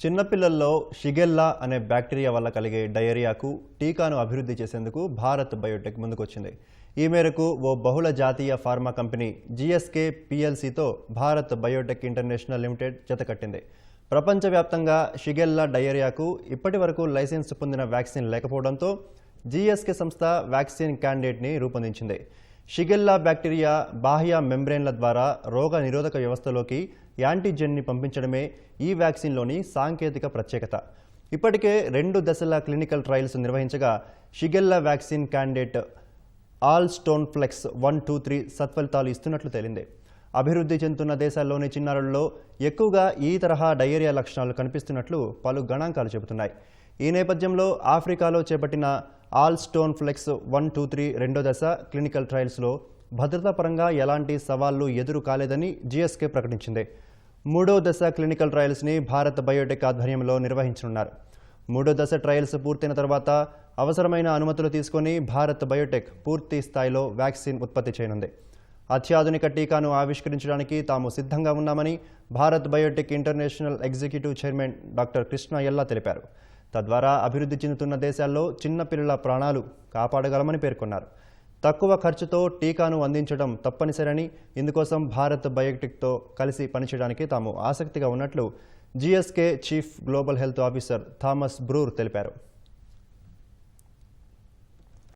చిన్నపిల్లల్లో షిగెల్లా అనే బ్యాక్టీరియా వల్ల కలిగే డయేరియాకు టీకాను అభివృద్ధి చేసేందుకు భారత్ బయోటెక్ ముందుకొచ్చింది. ఈ మేరకు ఓ బహుళ జాతీయ ఫార్మా కంపెనీ జీఎస్కే పీఎల్సీతో భారత్ బయోటెక్ ఇంటర్నేషనల్ లిమిటెడ్ జతకట్టింది. ప్రపంచవ్యాప్తంగా షిగెల్లా డయేరియాకు ఇప్పటివరకు లైసెన్స్ పొందిన వ్యాక్సిన్ లేకపోవడంతో జీఎస్కే సంస్థ వ్యాక్సిన్ క్యాండిడేట్ని రూపొందించింది. షిగెల్లా బ్యాక్టీరియా బాహ్య మెంబ్రేన్ల ద్వారా రోగ నిరోధక వ్యవస్థలోకి యాంటీజెన్ని పంపించడమే ఈ వ్యాక్సిన్లోని సాంకేతిక ప్రత్యేకత. ఇప్పటికే 2 దశల క్లినికల్ ట్రయల్స్ నిర్వహించగా షిగెల్లా వ్యాక్సిన్ క్యాండిడేట్ ఆల్స్టోన్ఫ్లెక్స్ 123 సత్ఫలితాలు ఇస్తున్నట్లు తేలింది. అభివృద్ధి చెందుతున్న దేశాల్లోని చిన్నారుల్లో ఎక్కువగా ఈ తరహా డయేరియా లక్షణాలు కనిపిస్తున్నట్లు పలు గణాంకాలు చెబుతున్నాయి. ఈ నేపథ్యంలో ఆఫ్రికాలో చేపట్టిన ఆల్స్టోన్ఫ్లెక్స్ 123 రెండో దశ క్లినికల్ ట్రయల్స్లో భద్రతాపరంగా ఎలాంటి సవాళ్లు ఎదురు కాలేదని జీఎస్కే ప్రకటించింది. 3వ దశ క్లినికల్ ట్రయల్స్ని భారత్ బయోటెక్ ఆధ్వర్యంలో నిర్వహించనున్నారు. 3వ దశ ట్రయల్స్ పూర్తయిన తర్వాత అవసరమైన అనుమతులు తీసుకొని భారత్ బయోటెక్ పూర్తి స్థాయిలో వ్యాక్సిన్ ఉత్పత్తి చేయనుంది. అత్యాధునిక టీకాను ఆవిష్కరించడానికి తాము సిద్ధంగా ఉన్నామని Bharat Biotech international executive chairman doctor Krishna ఎల్లా తెలిపారు. తద్వారా అభివృద్ధి చెందుతున్న దేశాల్లో చిన్నపిల్లల ప్రాణాలు కాపాడగలమని పేర్కొన్నారు. తక్కువ ఖర్చుతో టీకాను అందించడం తప్పనిసరని, ఇందుకోసం భారత్ బయోటెక్తో కలిసి పనిచేయడానికి తాము ఆసక్తిగా ఉన్నట్లు GSK chief global health officer Thomas Breuer తెలిపారు.